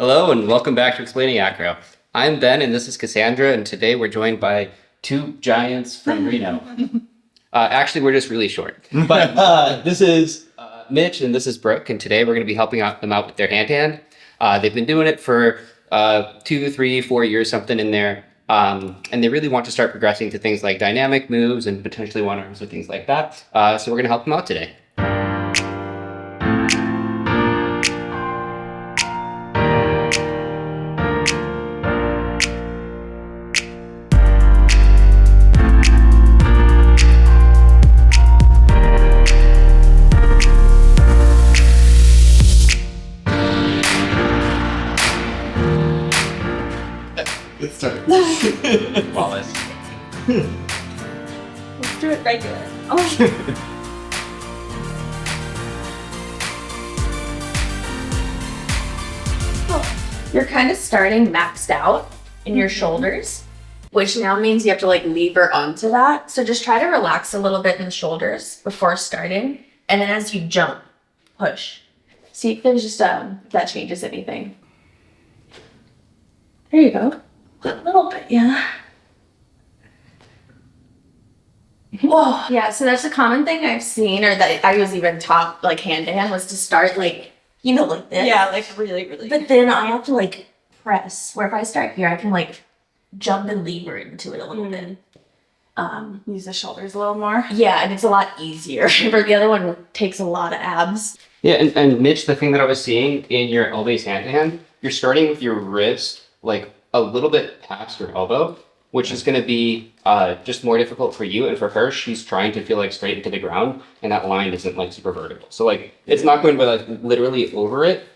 Hello and welcome back to Explaining Acro. I'm Ben and this is Cassandra, and today we're joined by two giants from Reno. Actually, we're just really short. But this is Mitch and this is Brooke, and today we're going to be helping them out with their hand. They've been doing it for 2, 3, 4 years, something in there. And they really want to start progressing to things like dynamic moves and potentially one arms or things like that. So we're going to help them out today. Let's start. Wallace. Let's do it regular. Oh. You're kind of starting maxed out in your shoulders, which now means you have to like lever onto that. So just try to relax a little bit in the shoulders before starting. And then as you jump, push. See if there's just if that changes anything. There you go. A little bit, yeah. Whoa. Yeah, so that's a common thing I've seen, or that I was even taught, like hand to hand, was to start like, like this. Yeah, like really. But then I have to like press, where if I start here, I can like jump and lever into it a little bit. Use the shoulders a little more. Yeah, and it's a lot easier. For the other one takes a lot of abs. Yeah, and Mitch, the thing that I was seeing in your elbows hand to hand, you're starting with your wrist like a little bit past your elbow, which is going to be just more difficult for you. And for her, she's trying to feel like straight into the ground, and that line isn't like super vertical. So like it's not going to be like literally over it,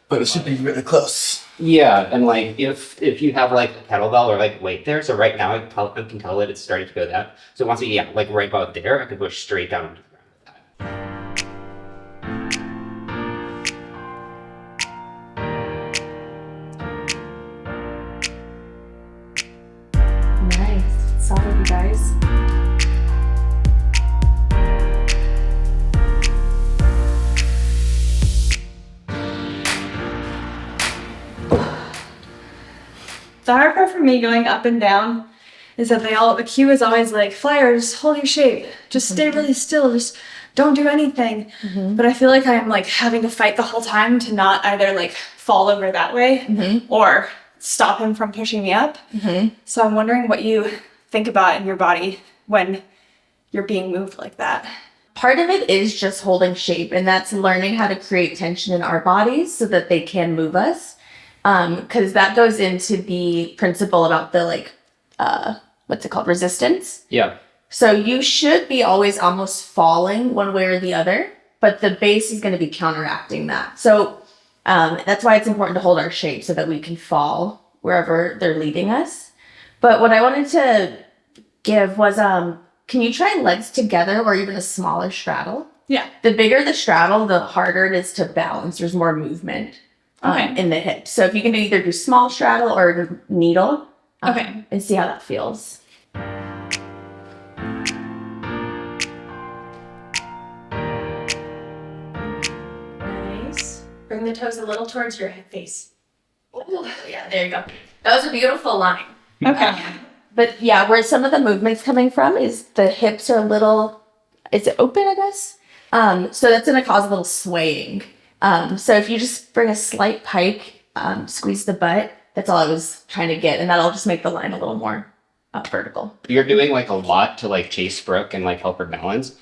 But it should be really close. yeah. And like if you have like a kettlebell or like weight there, so right now I can tell that it's starting to go that. So once like right about there, I can push straight down into the ground with that. Nice. Solid, you guys. The hard part for me going up and down is that the cue is always like, flyers, hold your shape, just stay really still, just don't do anything. But I feel like I'm like having to fight the whole time to not either like fall over that way or stop him from pushing me up. So I'm wondering what you think about in your body when you're being moved like that. Part of it is just holding shape, and that's learning how to create tension in our bodies so that they can move us. Because that goes into the principle about the like, what's it called? Resistance. Yeah. So you should be always almost falling one way or the other, but the base is going to be counteracting that. So that's why it's important to hold our shape so that we can fall wherever they're leading us. But what I wanted to give was, can you try legs together or even a smaller straddle? Yeah. The bigger the straddle, the harder it is to balance. There's more movement in the hips. So if you can either do small straddle or needle, and see how that feels. Nice. Bring the toes a little towards your head face. Ooh, yeah, there you go. That was a beautiful line. Okay. But yeah, where some of the movement's coming from is the hips are a little, is it open, I guess? So that's going to cause a little swaying. So if you just bring a slight pike, squeeze the butt, that's all I was trying to get. And that'll just make the line a little more vertical. You're doing like a lot to like chase Brooke and like help her balance.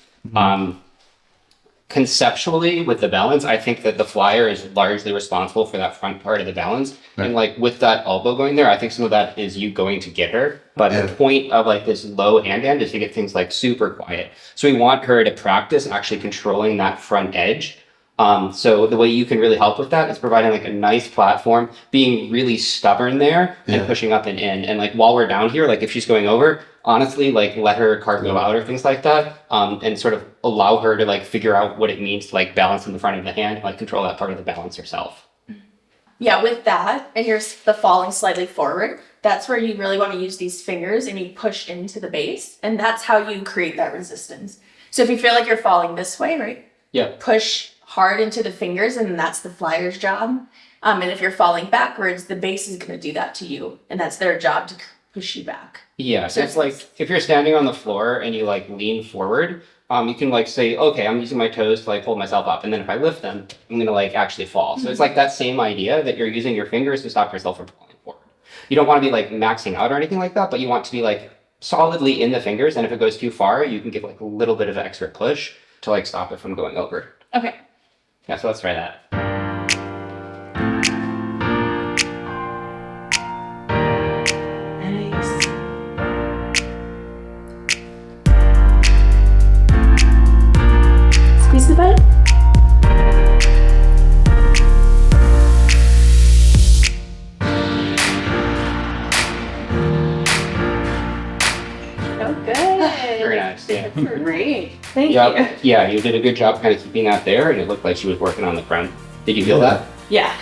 Conceptually with the balance, I think that the flyer is largely responsible for that front part of the balance. Right. And like with that elbow going there, I think some of that is you going to get her. But the point of like this low hand is to get things like super quiet. So we want her to practice actually controlling that front edge. So the way you can really help with that is providing like a nice platform, being really stubborn there and pushing up and in. And like while we're down here, like if she's going over, honestly, like let her cart go out or things like that, and sort of allow her to like figure out what it means to like balance in the front of the hand and like control that part of the balance herself. Yeah, with that, and you're the falling slightly forward, that's where you really want to use these fingers and you push into the base, and that's how you create that resistance. So if you feel like you're falling this way, right? Yeah. Push hard into the fingers, and that's the flyer's job. And if you're falling backwards, the base is going to do that to you, and that's their job to push you back. Yeah, so it's like if you're standing on the floor and you like lean forward, you can like say, okay, I'm using my toes to like hold myself up, and then if I lift them, I'm gonna like actually fall. So it's like that same idea that you're using your fingers to stop yourself from falling forward. You don't want to be like maxing out or anything like that, but you want to be like solidly in the fingers, and if it goes too far, you can give like a little bit of extra push to like stop it from going over. Okay. Yeah, so let's try that. Nice. Squeeze the butt. Oh, good. Very nice, yeah. Great. Thank Yeah, you. yeah, you did a good job kind of keeping that there, and it looked like she was working on the front. Did you feel that? Yeah.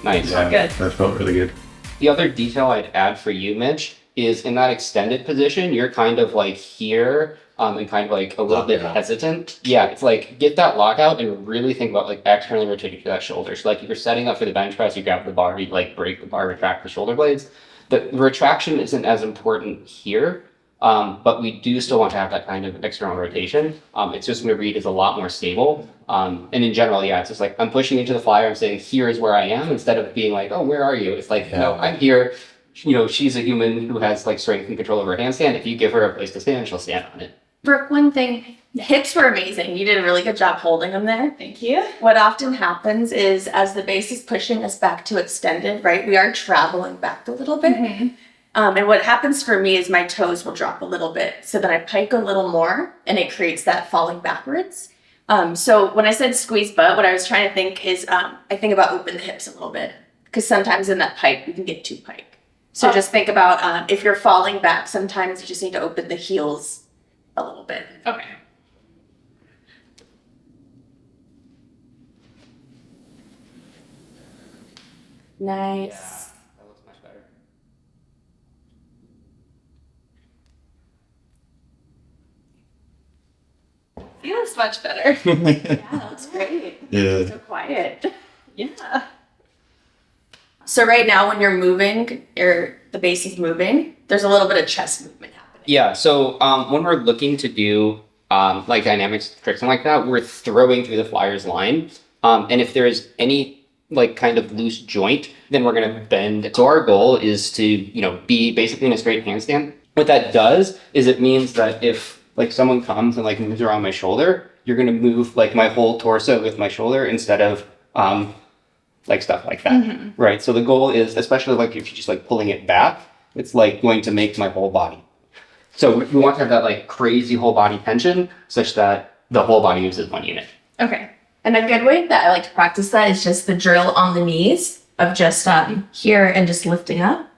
Nice. Yeah, Good. that felt really good. The other detail I'd add for you, Mitch, is in that extended position, you're kind of like here, and kind of like a little bit hesitant. Yeah, it's like get that lockout and really think about like externally rotating to that shoulder. So like if you're setting up for the bench press, you grab the bar, you like break the bar, retract the shoulder blades. The retraction isn't as important here, but we do still want to have that kind of external rotation. It's just going to read as a lot more stable. And in general, yeah, it's just like I'm pushing into the flyer. I'm saying, here is where I am, instead of being like, oh, where are you? It's like, no, I'm here. You know, she's a human who has like strength and control over her handstand. If you give her a place to stand, she'll stand on it. Brooke, one thing, the hips were amazing. You did a really good job holding them there. Thank you. What often happens is as the base is pushing us back to extended, right, we are traveling back a little bit. And what happens for me is my toes will drop a little bit. So then I pike a little more and it creates that falling backwards. So when I said squeeze butt, what I was trying to think is I think about open the hips a little bit. Because sometimes in that pike, we can get too pike. So just think about if you're falling back, sometimes you just need to open the heels a little bit. Okay. Nice. That looks much better. Feels much better. Yeah, that looks great. Yeah. So quiet. Yeah. So right now when you're moving, or the base is moving, there's a little bit of chest movement happening. Yeah, so when we're looking to do like dynamics tricks and like that, we're throwing through the flyer's line. And if there is any like kind of loose joint, then we're gonna bend. So our goal is to, you know, be basically in a straight handstand. What that does is it means that if like someone comes and like moves around my shoulder, you're gonna move like my whole torso with my shoulder instead of like stuff like that, right? So the goal is, especially like if you're just like pulling it back, it's like going to make my whole body. So we want to have that like crazy whole body tension such that the whole body moves as one unit. Okay. And a good way that I like to practice that is just the drill on the knees of just here and just lifting up.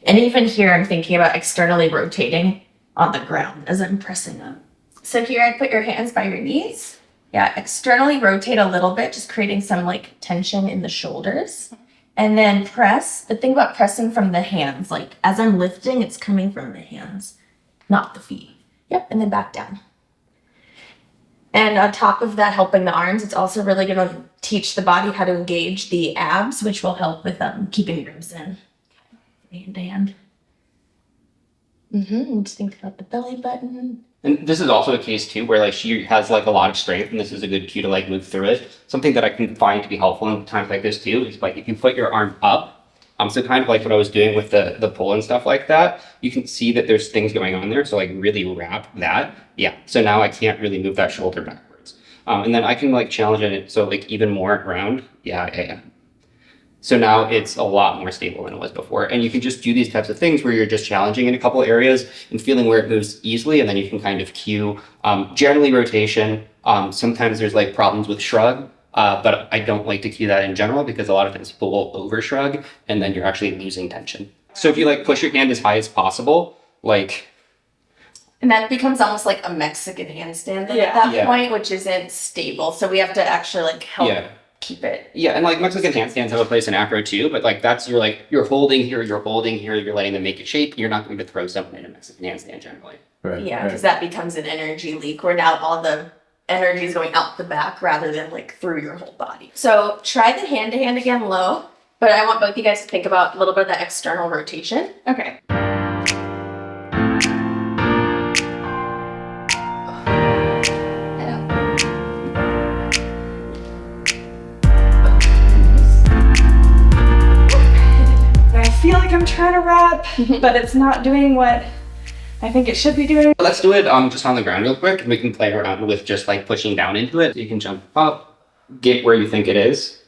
And even here, I'm thinking about externally rotating on the ground as I'm pressing up. So here, I'd put your hands by your knees. Yeah, externally rotate a little bit, just creating some like tension in the shoulders. And then press, but think about pressing from the hands. Like as I'm lifting, it's coming from the hands, not the feet. Yep, and then back down. And on top of that, helping the arms, it's also really going to teach the body how to engage the abs, which will help with keeping ribs in. Hand. Just think about the belly button. And this is also a case too where like she has like a lot of strength, and this is a good cue to like move through it. Something that I can find to be helpful in times like this too is like if you put your arm up, so kind of like what I was doing with the pull and stuff like that, you can see that there's things going on there. So like really wrap that. Yeah. So now I can't really move that shoulder backwards. And then I can like challenge it so like even more around. Yeah. So now it's a lot more stable than it was before. And you can just do these types of things where you're just challenging in a couple areas and feeling where it moves easily. And then you can kind of cue generally rotation. Sometimes there's like problems with shrug, but I don't like to cue that in general because a lot of times people will over shrug and then you're actually losing tension. So if you like push your hand as high as possible, like. And that becomes almost like a Mexican handstand at that point, which isn't stable. So we have to actually like help keep it. Yeah, and like Mexican handstands have a place in Acro too, but like that's you're holding here, you're letting them make a shape. You're not going to throw someone in a Mexican handstand generally. Right. Yeah, because that becomes an energy leak where now all the energy is going out the back rather than like through your whole body. So try the hand to hand again low, but I want both of you guys to think about a little bit of that external rotation. Okay. I feel like I'm trying to wrap, but it's not doing what I think it should be doing. Let's do it just on the ground real quick. We can play around with just like pushing down into it. So you can jump up, get where you think it is,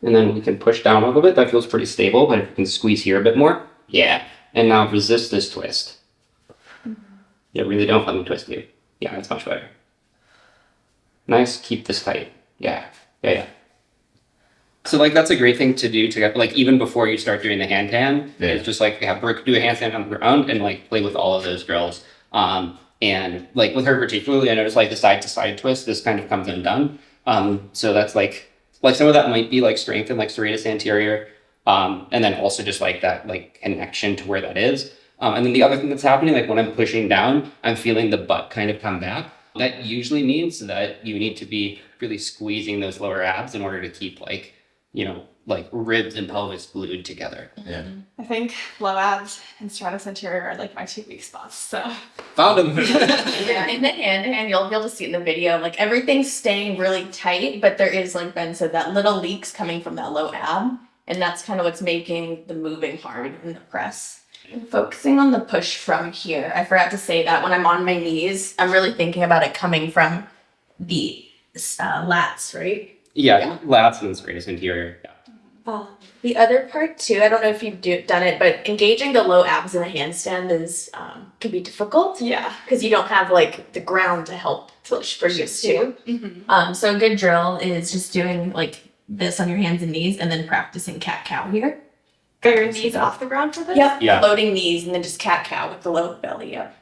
and then we can push down a little bit. That feels pretty stable, but if you can squeeze here a bit more. Yeah. And now resist this twist. Yeah, really don't let me twist you. Yeah, that's much better. Nice, keep this tight. Yeah. So like that's a great thing to do to get like even before you start doing the handstand. Yeah. It's just like have Brooke do a handstand on the ground and like play with all of those drills. And like with her particularly, I noticed like the side to side twist, this kind of comes undone. So that's like some of that might be like strength and like serratus anterior. And then also just like that like connection to where that is. And then the other thing that's happening, like when I'm pushing down, I'm feeling the butt kind of come back. That usually means that you need to be really squeezing those lower abs in order to keep like, like ribs and pelvis glued together. Yeah. I think low abs and stratus anterior are like my 2 weak spots. So Found them. Yeah, in the hand, you'll be able to see in the video, like everything's staying really tight, but there is, like Ben said, that little leaks coming from that low ab, and that's kind of what's making the moving hard in the press. And focusing on the push from here, I forgot to say that when I'm on my knees, I'm really thinking about it coming from the lats, right? Yeah, lats and serratus anterior. Yeah. The other part too, I don't know if you've done it, but engaging the low abs in a handstand is can be difficult. yeah. Because you don't have like the ground to help push for you too. Mm-hmm. So a good drill is just doing like this on your hands and knees, and then practicing cat cow here. Got your knees off the ground for this? Yep. Yeah. Floating knees, and then just cat cow with the low belly up,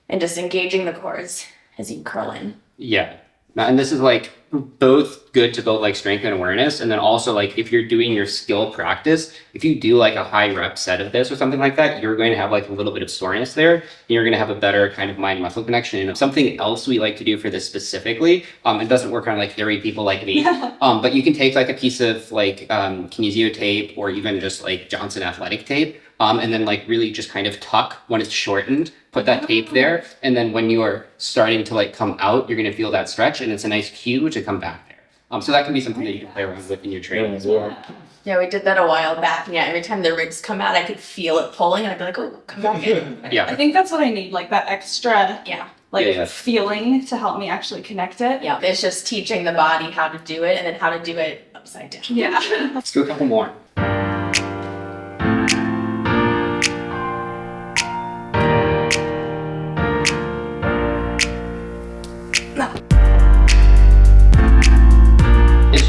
and just engaging the cores as you curl in. Yeah. And this is like both good to build like strength and awareness. And then also like if you're doing your skill practice, if you do like a high rep set of this or something like that, you're going to have like a little bit of soreness there. And you're going to have a better kind of mind muscle connection. And something else we like to do for this specifically, it doesn't work on like hairy people like me, but you can take like a piece of like kinesio tape or even just like Johnson athletic tape. And then like really just kind of tuck when it's shortened, put that tape there. And then when you are starting to like come out, you're going to feel that stretch and it's a nice cue to come back there. So that can be something that you can play around with in your training as well. Yeah, we did that a while back. And yeah, every time the ribs come out, I could feel it pulling, and I'd be like, "Oh, come back in." I Yeah. think that's what I need, like that extra Yeah, Yeah. feeling to help me actually connect it. yeah. It's just teaching the body how to do it, and then how to do it upside down. Yeah. Let's do a couple more.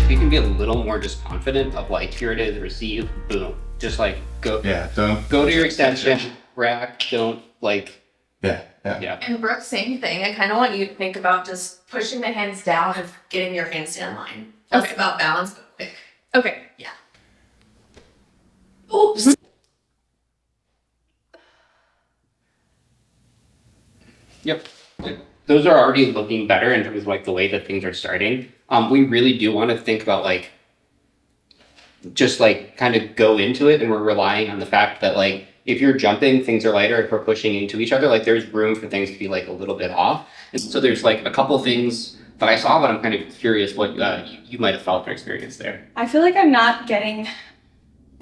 You can be a little more just confident of like, here it is, receive, boom. Just like go to your extension, rack, don't like, Yeah. yeah. And Brooke, same thing. I kind of want you to think about just pushing the hands down and getting your handstand line. That's Okay. about balance, but quick. Okay. Yeah. Oops. Yep. Those are already looking better in terms of like the way that things are starting. We really do want to think about like, just like kind of go into it, and we're relying on the fact that like, if you're jumping, things are lighter. If we're pushing into each other, like there's room for things to be like a little bit off. And so there's like a couple things that I saw, but I'm kind of curious what you might have felt or experienced there. I feel like I'm not getting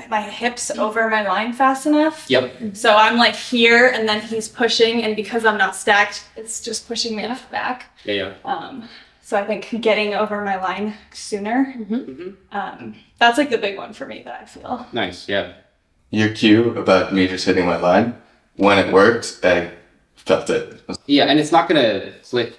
my hips over my line fast enough. Yep. So I'm like here, and then he's pushing, and because I'm not stacked, it's just pushing me back. Yeah. So I think getting over my line sooner, that's like the big one for me that I feel. Nice. Yeah. Your cue about me just hitting my line, when it worked, I felt it. Yeah, and it's not gonna click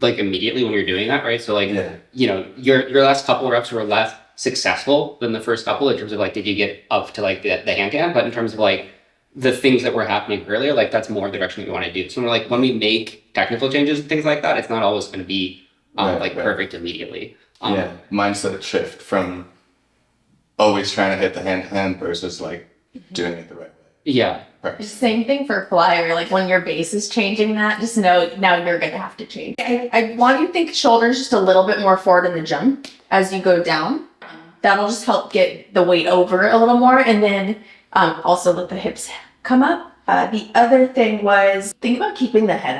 like immediately when you're doing that, right? So like, you know, your last couple reps were less successful than the first couple in terms of like, did you get up to like the hand cam? But in terms of like the things that were happening earlier, like that's more the direction we want to do. So we're like, when we make technical changes and things like that, it's not always going to be perfect immediately. Mindset shift from always trying to hit the hand versus like doing it the right way. Yeah. Same thing for flyer. Like when your base is changing that, just know now you're gonna have to change. I want you to think shoulders just a little bit more forward in the jump as you go down. That'll just help get the weight over a little more, and then also let the hips come up. The other thing was think about keeping the head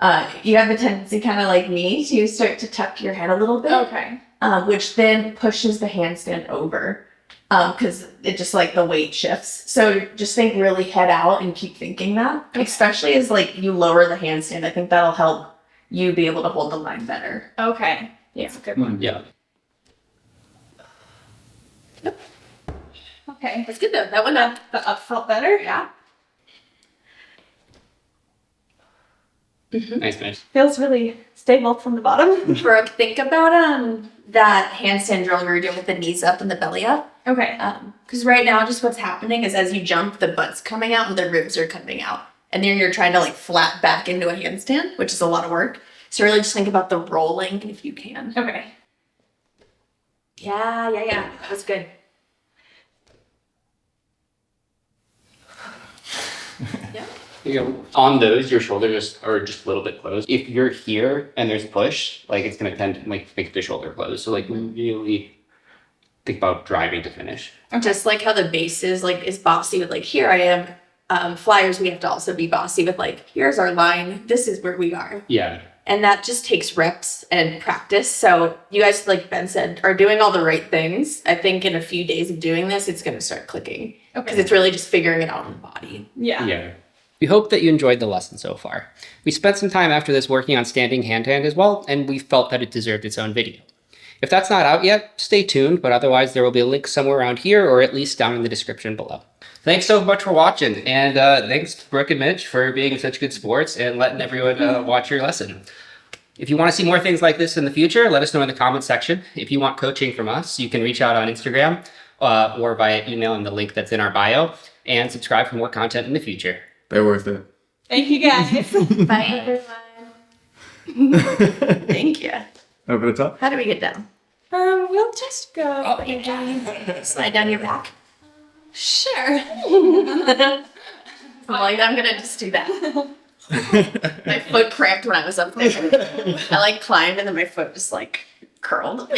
out. You have a tendency, kind of like me, to start to tuck your head a little bit. Okay. Which then pushes the handstand over. Because it just like the weight shifts. So just think really head out and keep thinking that. Especially as like you lower the handstand. I think that'll help you be able to hold the line better. Okay. Yeah. That's a good one. Yeah. Okay. That's good though. That one up. The up felt better. Yeah. Nice, Mitch. Feels really stable from the bottom. Brooke, think about that handstand drill we were doing with the knees up and the belly up. Okay. Because right now just what's happening is as you jump, the butt's coming out and the ribs are coming out. And then you're trying to like flat back into a handstand, which is a lot of work. So really just think about the rolling if you can. Okay. Yeah. That was good. Yeah. You know, on those, your shoulders are just a little bit closed. If you're here and there's push, like it's gonna tend to like make the shoulder close. So like really think about driving to finish. Just like how the base is bossy with like here I am. Flyers, we have to also be bossy with like here's our line. This is where we are. Yeah. And that just takes reps and practice. So you guys, like Ben said, are doing all the right things. I think in a few days of doing this, it's going to start clicking. Because it's really just figuring it out in the body. Yeah. Yeah. We hope that you enjoyed the lesson so far. We spent some time after this working on standing handstand as well, and we felt that it deserved its own video. If that's not out yet, stay tuned, but otherwise there will be a link somewhere around here or at least down in the description below. Thanks so much for watching, and thanks to Brooke and Mitch for being such good sports and letting everyone watch your lesson. If you want to see more things like this in the future, let us know in the comments section. If you want coaching from us, you can reach out on Instagram or via email in the link that's in our bio, and subscribe for more content in the future. They're worth it. Thank you guys. Bye, everyone. Thank you. Over the top? How do we get down? We'll just go. Slide down your back. Sure. I'm gonna just do that. My foot cracked when I was up there. I like climbed and then my foot just like curled.